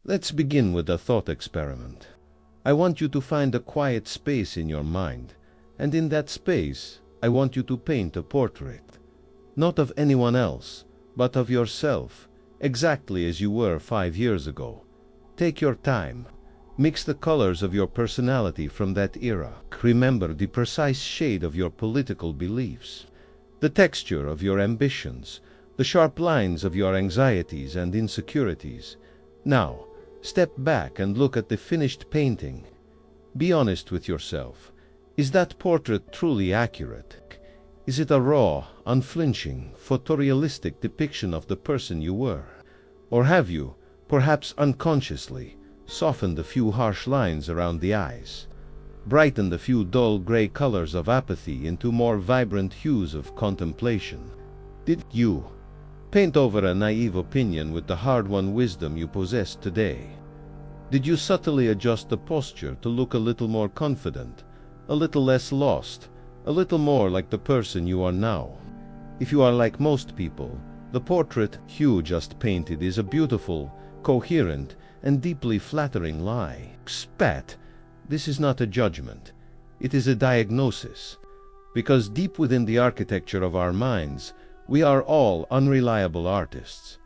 Let's begin with a thought experiment. I want you to find a quiet space in your mind, and in that space, I want you to paint a portrait. Not of anyone else, but of yourself, exactly as you were 5 years ago. Take your time. Mix the colors of your personality from that era. Remember the precise shade of your political beliefs, the texture of your ambitions, the sharp lines of your anxieties and insecurities. Now, step back and look at the finished painting. Be honest with yourself. Is that portrait truly accurate? Is it a raw, unflinching, photorealistic depiction of the person you were? Or have you, perhaps unconsciously, softened a few harsh lines around the eyes, brightened a few dull gray colors of apathy into more vibrant hues of contemplation? Did you paint over a naive opinion with the hard-won wisdom you possess today? Did you subtly adjust the posture to look a little more confident, a little less lost, a little more like the person you are now? If you are like most people, the portrait you just painted is a beautiful, coherent, and deeply flattering lie. Spat! This is not a judgment. It is a diagnosis. Because deep within the architecture of our minds, we are all unreliable artists,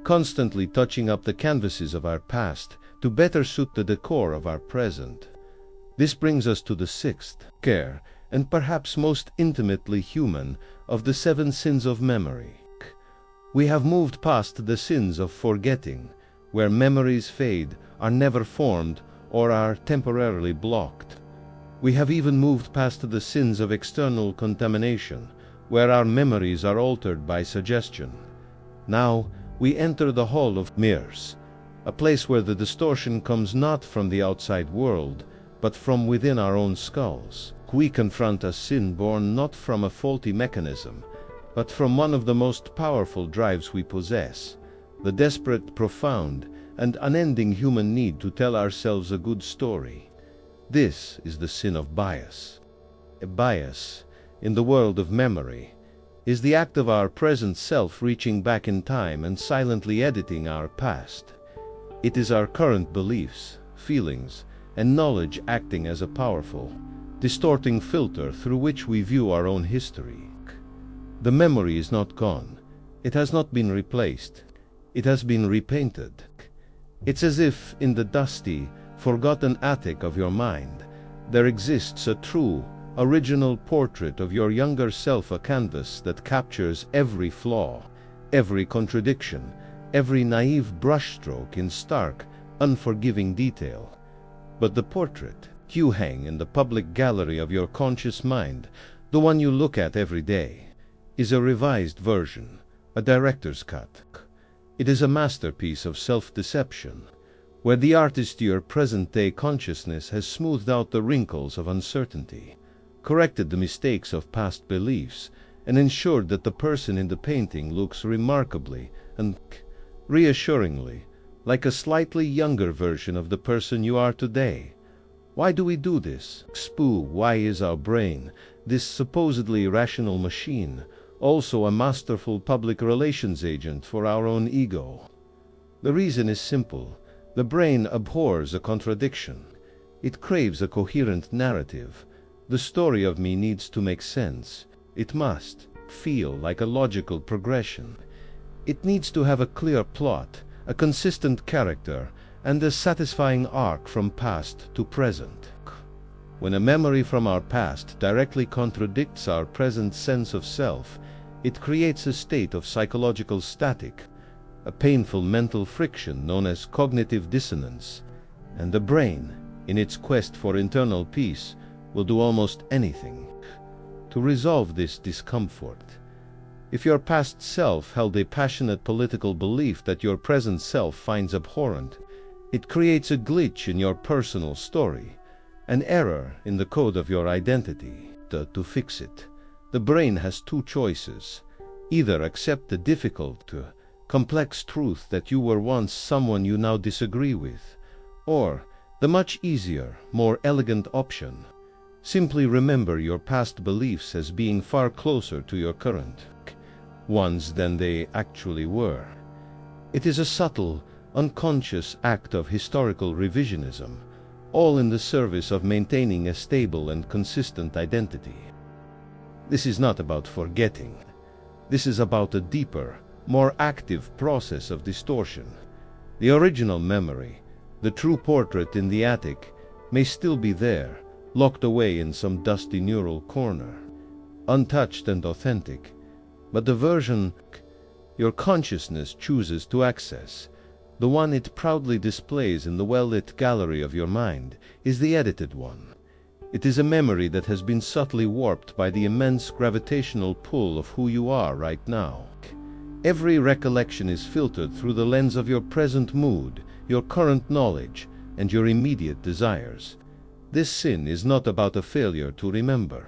constantly touching up the canvases of our past to better suit the decor of our present. This brings us to the sixth, care, and perhaps most intimately human, of the 7 sins of memory. We have moved past the sins of forgetting, where memories fade, are never formed, or are temporarily blocked. We have even moved past the sins of external contamination, where our memories are altered by suggestion. Now we enter the hall of mirrors, a place where the distortion comes not from the outside world, but from within our own skulls. We confront a sin born not from a faulty mechanism, but from one of the most powerful drives we possess, the desperate, profound, and unending human need to tell ourselves a good story. This is the sin of bias. A bias, in the world of memory, is the act of our present self reaching back in time and silently editing our past. It is our current beliefs, feelings, and knowledge acting as a powerful, distorting filter through which we view our own history. The memory is not gone. It has not been replaced. It has been repainted. It's as if in the dusty, forgotten attic of your mind, there exists a true, original portrait of your younger self, a canvas that captures every flaw, every contradiction, every naive brushstroke in stark, unforgiving detail. But the portrait you hang in the public gallery of your conscious mind, the one you look at every day, is a revised version, a director's cut. It is a masterpiece of self-deception, where the artist to your present-day consciousness has smoothed out the wrinkles of uncertainty, corrected the mistakes of past beliefs, and ensured that the person in the painting looks remarkably and reassuringly like a slightly younger version of the person you are today. Why do we do this? Why is our brain, this supposedly rational machine, also a masterful public relations agent for our own ego? The reason is simple. The brain abhors a contradiction. It craves a coherent narrative. The story of me needs to make sense. It must feel like a logical progression. It needs to have a clear plot, a consistent character, and a satisfying arc from past to present. When a memory from our past directly contradicts our present sense of self, it creates a state of psychological static, a painful mental friction known as cognitive dissonance, and the brain, in its quest for internal peace, will do almost anything to resolve this discomfort. If your past self held a passionate political belief that your present self finds abhorrent, it creates a glitch in your personal story, an error in the code of your identity. To fix it, the brain has 2 choices: either accept the difficult, complex truth that you were once someone you now disagree with, or the much easier, more elegant option: simply remember your past beliefs as being far closer to your current ones than they actually were. It is a subtle, unconscious act of historical revisionism, all in the service of maintaining a stable and consistent identity. This is not about forgetting. This is about a deeper, more active process of distortion. The original memory, the true portrait in the attic, may still be there, locked away in some dusty neural corner, untouched and authentic, but the version your consciousness chooses to access, the one it proudly displays in the well-lit gallery of your mind, is the edited one. It is a memory that has been subtly warped by the immense gravitational pull of who you are right now. Every recollection is filtered through the lens of your present mood, your current knowledge, and your immediate desires. This sin is not about a failure to remember.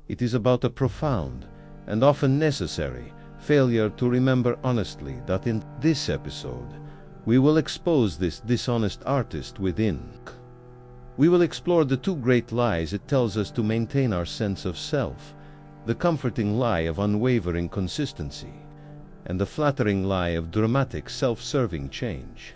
It is about a profound, and often necessary, failure to remember honestly that in this episode, we will expose this dishonest artist within. We will explore the two great lies it tells us to maintain our sense of self, the comforting lie of unwavering consistency, and the flattering lie of dramatic self-serving change.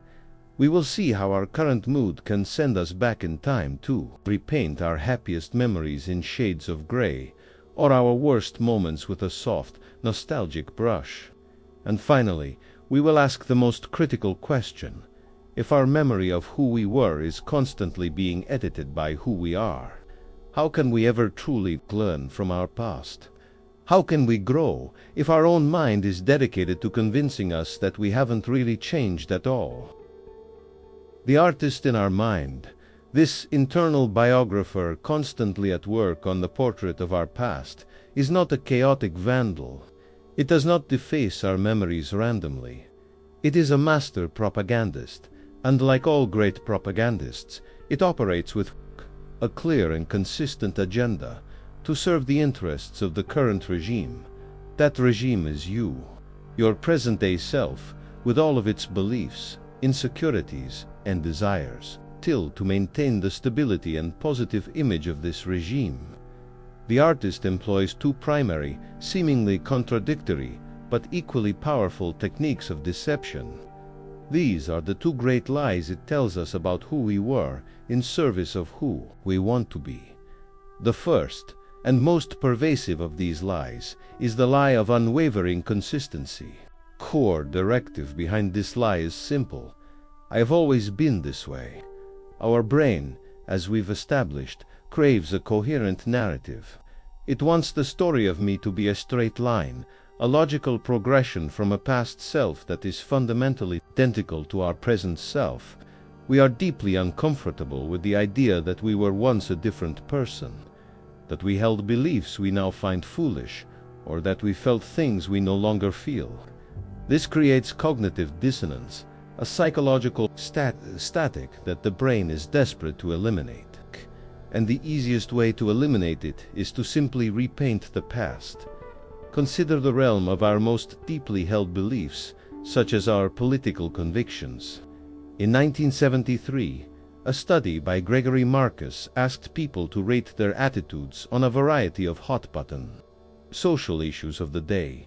We will see how our current mood can send us back in time to repaint our happiest memories in shades of gray, or our worst moments with a soft, nostalgic brush. And finally, we will ask the most critical question: if our memory of who we were is constantly being edited by who we are, how can we ever truly learn from our past? How can we grow if our own mind is dedicated to convincing us that we haven't really changed at all? The artist in our mind, this internal biographer constantly at work on the portrait of our past, is not a chaotic vandal. It does not deface our memories randomly. It is a master propagandist, and like all great propagandists, it operates with a clear and consistent agenda to serve the interests of the current regime. That regime is you, your present-day self, with all of its beliefs, insecurities, and desires, to maintain the stability and positive image of this regime. The artist employs two primary, seemingly contradictory, but equally powerful techniques of deception. These are the two great lies it tells us about who we were in service of who we want to be. The first, and most pervasive of these lies, is the lie of unwavering consistency. Core directive behind this lie is simple: I have always been this way. Our brain, as we've established, craves a coherent narrative. It wants the story of me to be a straight line, a logical progression from a past self that is fundamentally identical to our present self. We are deeply uncomfortable with the idea that we were once a different person, that we held beliefs we now find foolish, or that we felt things we no longer feel. This creates cognitive dissonance, a psychological static that the brain is desperate to eliminate. And the easiest way to eliminate it is to simply repaint the past. Consider the realm of our most deeply held beliefs, such as our political convictions. In 1973, a study by Gregory Marcus asked people to rate their attitudes on a variety of hot-button social issues of the day.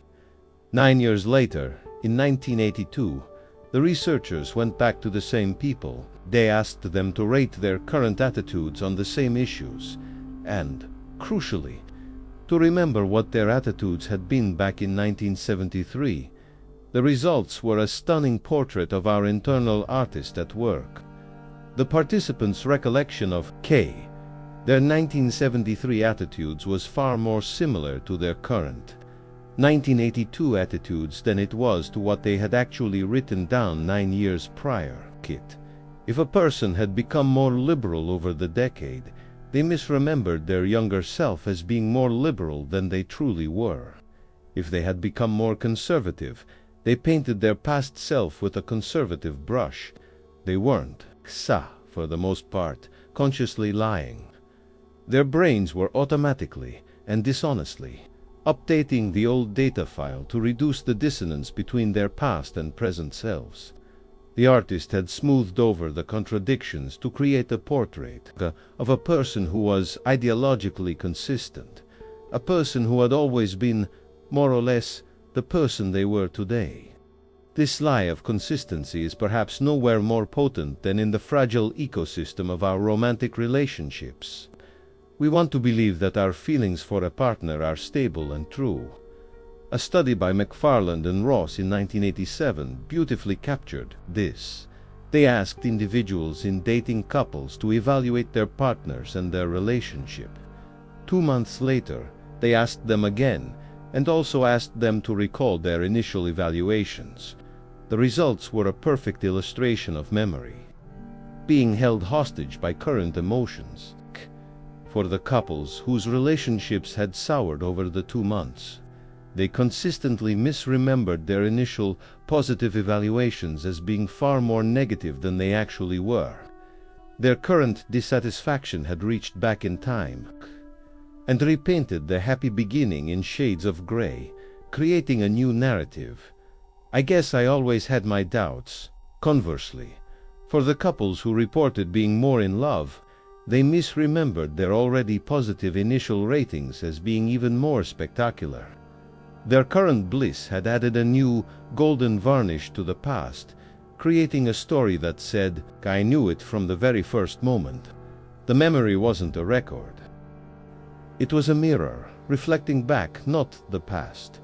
9 years later, in 1982, the researchers went back to the same people. They asked them to rate their current attitudes on the same issues, and, crucially, to remember what their attitudes had been back in 1973. The results were a stunning portrait of our internal artist at work. The participants' recollection of their 1973 attitudes was far more similar to their current 1982 attitudes than it was to what they had actually written down 9 years prior. If a person had become more liberal over the decade, they misremembered their younger self as being more liberal than they truly were. If they had become more conservative, they painted their past self with a conservative brush. They weren't, for the most part, consciously lying. Their brains were automatically and dishonestly updating the old data file to reduce the dissonance between their past and present selves. The artist had smoothed over the contradictions to create a portrait of a person who was ideologically consistent, a person who had always been, more or less, the person they were today. This lie of consistency is perhaps nowhere more potent than in the fragile ecosystem of our romantic relationships. We want to believe that our feelings for a partner are stable and true. A study by McFarland and Ross in 1987 beautifully captured this. They asked individuals in dating couples to evaluate their partners and their relationship. 2 months later, they asked them again, and also asked them to recall their initial evaluations. The results were a perfect illustration of memory. Being held hostage by current emotions. For the couples whose relationships had soured over the 2 months, they consistently misremembered their initial positive evaluations as being far more negative than they actually were. Their current dissatisfaction had reached back in time and repainted the happy beginning in shades of gray, creating a new narrative. I guess I always had my doubts. Conversely, for the couples who reported being more in love, they misremembered their already positive initial ratings as being even more spectacular. Their current bliss had added a new, golden varnish to the past, creating a story that said, "I knew it from the very first moment." The memory wasn't a record. It was a mirror, reflecting back not the past,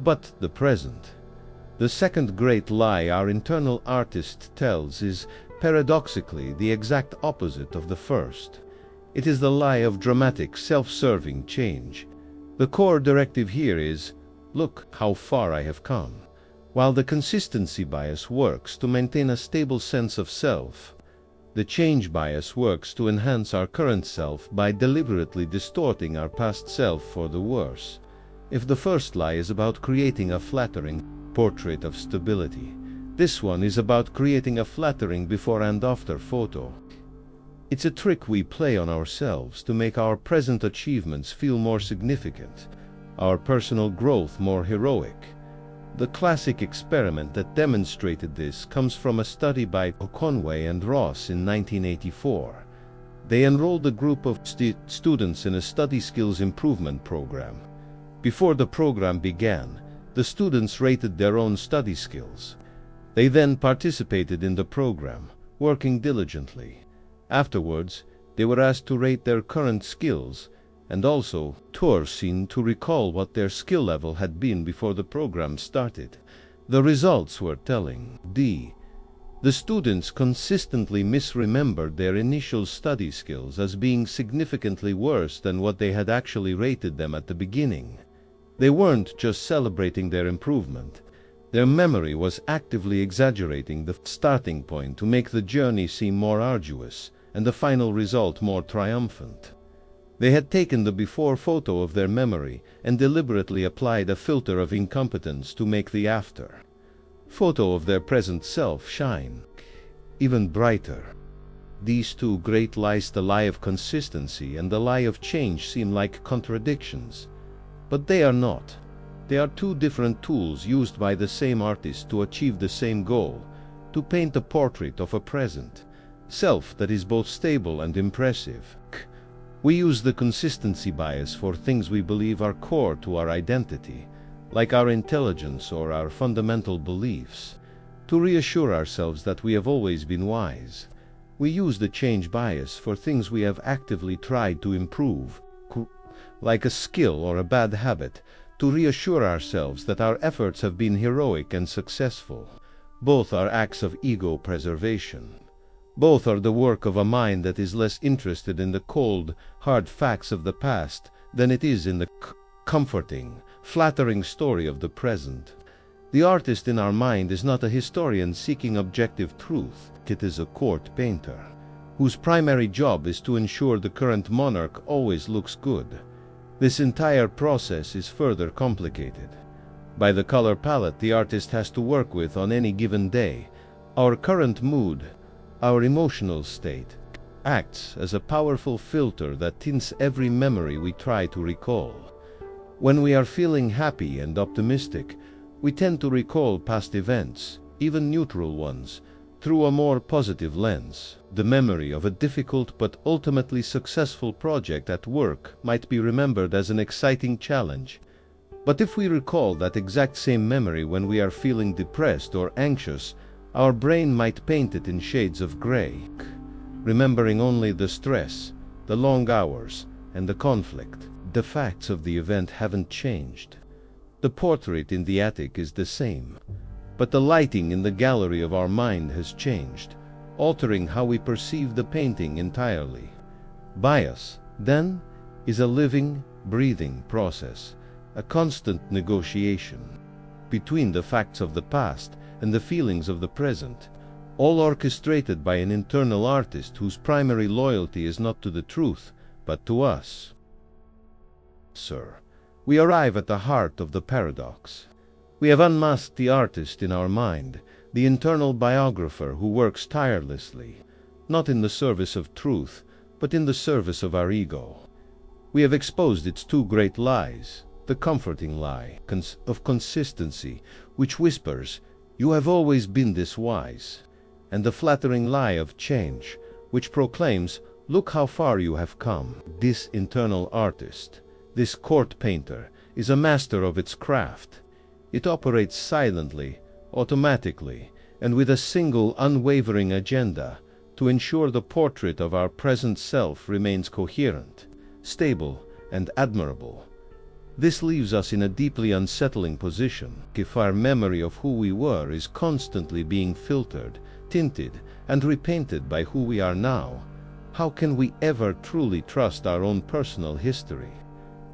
but the present. The second great lie our internal artist tells is, paradoxically, the exact opposite of the first. It is the lie of dramatic, self-serving change. The core directive here is, "Look how far I have come," while the consistency bias works to maintain a stable sense of self. The change bias works to enhance our current self by deliberately distorting our past self for the worse. If the first lie is about creating a flattering portrait of stability, this one is about creating a flattering before and after photo. It's a trick we play on ourselves to make our present achievements feel more significant, our personal growth more heroic. The classic experiment that demonstrated this comes from a study by Conway and Ross in 1984. They enrolled a group of students in a study skills improvement program. Before the program began, the students rated their own study skills. They then participated in the program, working diligently. Afterwards, they were asked to rate their current skills and also seen to recall what their skill level had been before the program started. The results were telling. The students consistently misremembered their initial study skills as being significantly worse than what they had actually rated them at the beginning. They weren't just celebrating their improvement. Their memory was actively exaggerating the starting point to make the journey seem more arduous and the final result more triumphant. They had taken the before photo of their memory and deliberately applied a filter of incompetence to make the after photo of their present self shine even brighter. These two great lies, the lie of consistency and the lie of change, seem like contradictions. But they are not. They are two different tools used by the same artist to achieve the same goal, to paint a portrait of a present self that is both stable and impressive. We use the consistency bias for things we believe are core to our identity, like our intelligence or our fundamental beliefs, to reassure ourselves that we have always been wise. We use the change bias for things we have actively tried to improve, like a skill or a bad habit, to reassure ourselves that our efforts have been heroic and successful. Both are acts of ego preservation. Both are the work of a mind that is less interested in the cold, hard facts of the past than it is in the comforting, flattering story of the present. The artist in our mind is not a historian seeking objective truth. It is a court painter, whose primary job is to ensure the current monarch always looks good. This entire process is further complicated by the color palette the artist has to work with on any given day. Our current mood, our emotional state, acts as a powerful filter that tints every memory we try to recall. When we are feeling happy and optimistic, we tend to recall past events, even neutral ones, through a more positive lens. The memory of a difficult but ultimately successful project at work might be remembered as an exciting challenge, But if we recall that exact same memory when we are feeling depressed or anxious, our brain might paint it in shades of gray, remembering only the stress, the long hours, and the conflict. The facts of the event haven't changed. The portrait in the attic is the same, but the lighting in the gallery of our mind has changed, altering how we perceive the painting entirely. Bias, then, is a living, breathing process, a constant negotiation between the facts of the past and the feelings of the present, all orchestrated by an internal artist whose primary loyalty is not to the truth, but to us. Sir, we arrive at the heart of the paradox. We have unmasked the artist in our mind, the internal biographer who works tirelessly, not in the service of truth, but in the service of our ego. We have exposed its two great lies, the comforting lie of consistency, which whispers, "You have always been this wise," and the flattering lie of change, which proclaims, "Look how far you have come." This internal artist, this court painter, is a master of its craft. It operates silently, automatically, and with a single unwavering agenda to ensure the portrait of our present self remains coherent, stable, and admirable. This leaves us in a deeply unsettling position if our memory of who we were is constantly being filtered, tinted, and repainted by who we are now. How can we ever truly trust our own personal history?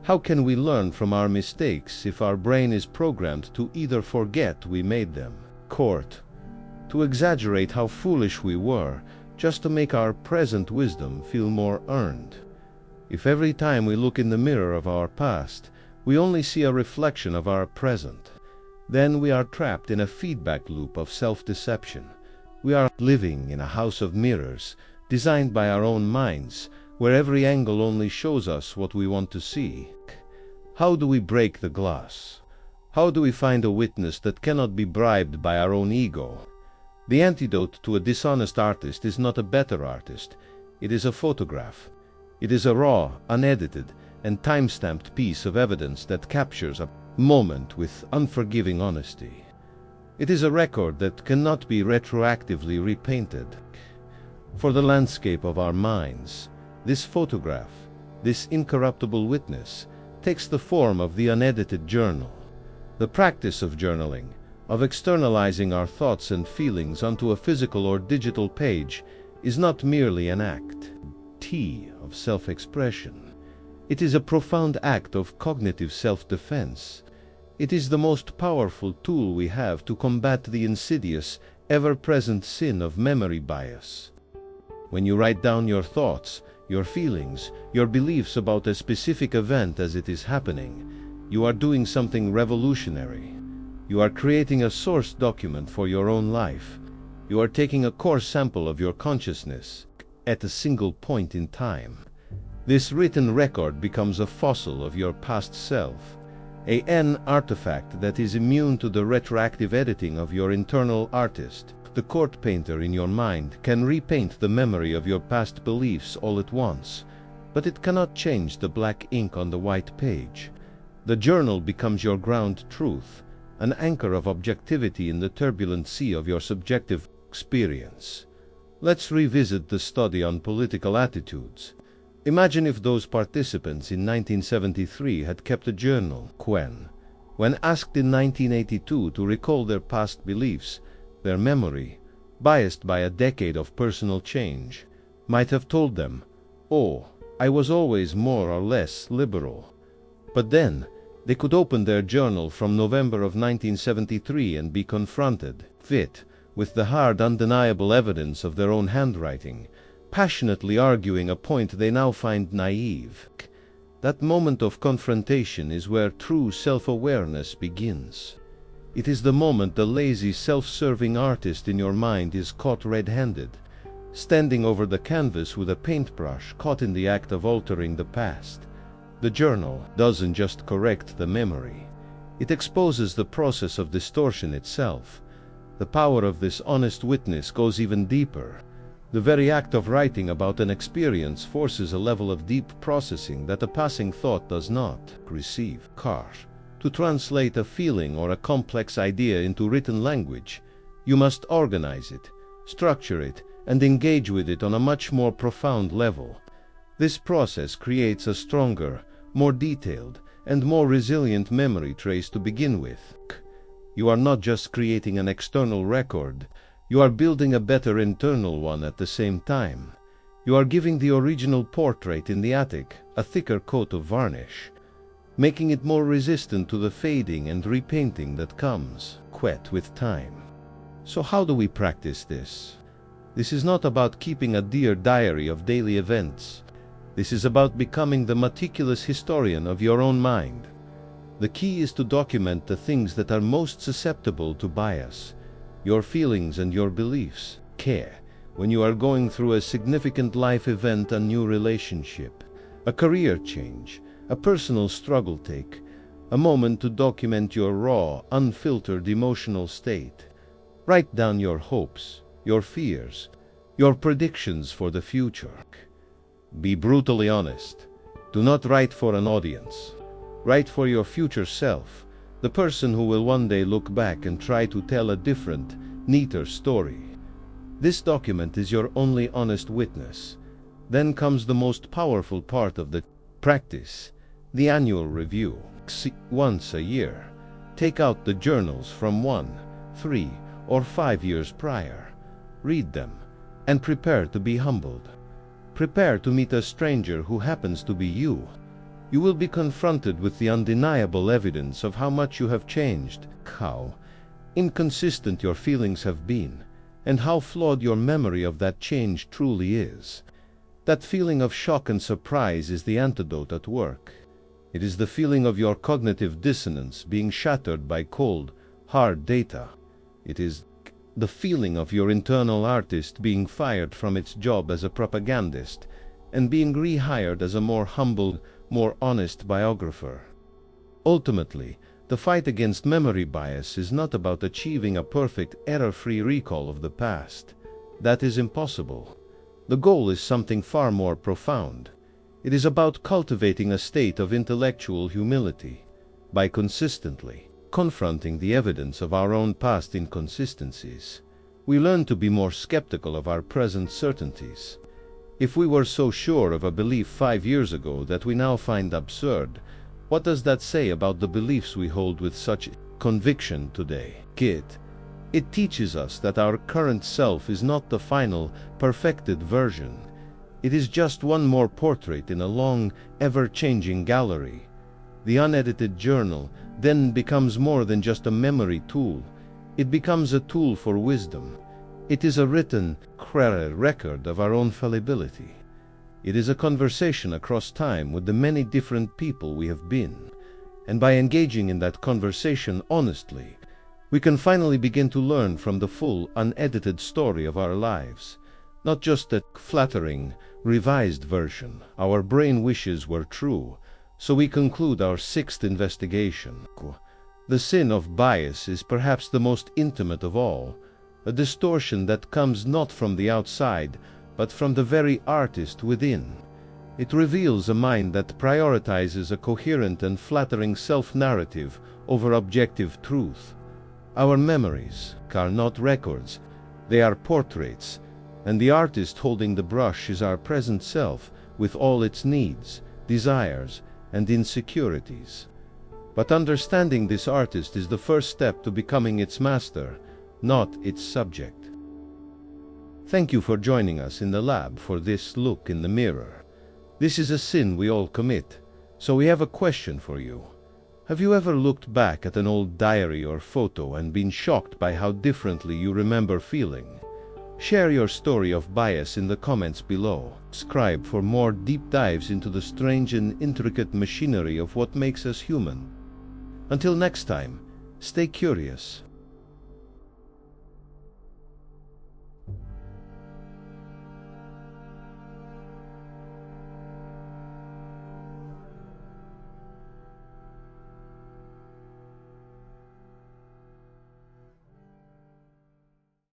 How can we learn from our mistakes if our brain is programmed to either forget we made them, to exaggerate how foolish we were, just to make our present wisdom feel more earned? If every time we look in the mirror of our past, we only see a reflection of our present, then we are trapped in a feedback loop of self-deception. We are living in a house of mirrors, designed by our own minds, where every angle only shows us what we want to see. How do we break the glass? How do we find a witness that cannot be bribed by our own ego? The antidote to a dishonest artist is not a better artist. It is a photograph. It is a raw, unedited, and time-stamped piece of evidence that captures a moment with unforgiving honesty. It is a record that cannot be retroactively repainted. For the landscape of our minds, this photograph, this incorruptible witness, takes the form of the unedited journal. The practice of journaling, of externalizing our thoughts and feelings onto a physical or digital page, is not merely an act of self-expression. It is a profound act of cognitive self-defense. It is the most powerful tool we have to combat the insidious, ever-present sin of memory bias. When you write down your thoughts, your feelings, your beliefs about a specific event as it is happening, you are doing something revolutionary. You are creating a source document for your own life. You are taking a core sample of your consciousness at a single point in time. This written record becomes a fossil of your past self, an artifact that is immune to the retroactive editing of your internal artist. The court painter in your mind can repaint the memory of your past beliefs all at once, but it cannot change the black ink on the white page. The journal becomes your ground truth, an anchor of objectivity in the turbulent sea of your subjective experience. Let's revisit the study on political attitudes. Imagine if those participants in 1973 had kept a journal. When asked in 1982 to recall their past beliefs, their memory, biased by a decade of personal change, might have told them, "Oh, I was always more or less liberal." But then, they could open their journal from November of 1973 and be confronted, with the hard, undeniable evidence of their own handwriting, passionately arguing a point they now find naive. That moment of confrontation is where true self-awareness begins. It is the moment the lazy, self-serving artist in your mind is caught red-handed, standing over the canvas with a paintbrush caught in the act of altering the past. The journal doesn't just correct the memory. It exposes the process of distortion itself. The power of this honest witness goes even deeper. The very act of writing about an experience forces a level of deep processing that a passing thought does not receive. To To translate a feeling or a complex idea into written language, you must organize it, structure it, and engage with it on a much more profound level. This process creates a stronger, more detailed, and more resilient memory trace to begin with. You are not just creating an external record, you are building a better internal one at the same time. You are giving the original portrait in the attic a thicker coat of varnish, making it more resistant to the fading and repainting that comes with time. So how do we practice this? This is not about keeping a dear diary of daily events. This is about becoming the meticulous historian of your own mind. The key is to document the things that are most susceptible to bias, your feelings and your beliefs. Care when you are going through a significant life event, a new relationship, a career change, a personal struggle. Take a moment to document your raw, unfiltered emotional state. Write down your hopes, your fears, your predictions for the future. Be brutally honest. Do not write for an audience. Write for your future self, the person who will one day look back and try to tell a different, neater story. This document is your only honest witness. Then comes the most powerful part of the practice, the annual review. Once a year, take out the journals from 1, 3, or 5 years prior. Read them, and prepare to be humbled. Prepare to meet a stranger who happens to be you. You will be confronted with the undeniable evidence of how much you have changed, how inconsistent your feelings have been, and how flawed your memory of that change truly is. That feeling of shock and surprise is the antidote at work. It is the feeling of your cognitive dissonance being shattered by cold, hard data. It is the feeling of your internal artist being fired from its job as a propagandist and being rehired as a more humble, more honest biographer. Ultimately, the fight against memory bias is not about achieving a perfect, error-free recall of the past. That is impossible. The goal is something far more profound. It is about cultivating a state of intellectual humility by consistently confronting the evidence of our own past inconsistencies. We learn to be more skeptical of our present certainties. If we were so sure of a belief 5 years ago that we now find absurd, what does that say about the beliefs we hold with such conviction today? It teaches us that our current self is not the final, perfected version. It is just one more portrait in a long, ever-changing gallery. The unedited journal then becomes more than just a memory tool. It becomes a tool for wisdom. It is a written record of our own fallibility. It is a conversation across time with the many different people we have been. And by engaging in that conversation honestly, we can finally begin to learn from the full, unedited story of our lives. Not just that flattering, revised version. Our brain wishes were true, so we conclude our 6th investigation. The sin of bias is perhaps the most intimate of all, a distortion that comes not from the outside, but from the very artist within. It reveals a mind that prioritizes a coherent and flattering self-narrative over objective truth. Our memories are not records, they are portraits, and the artist holding the brush is our present self with all its needs, desires, and insecurities. But understanding this artist is the first step to becoming its master, not its subject. Thank you for joining us in the lab for this look in the mirror. This is a sin we all commit, so we have a question for you. Have you ever looked back at an old diary or photo and been shocked by how differently you remember feeling? Share your story of bias in the comments below. Subscribe for more deep dives into the strange and intricate machinery of what makes us human. Until next time, stay curious.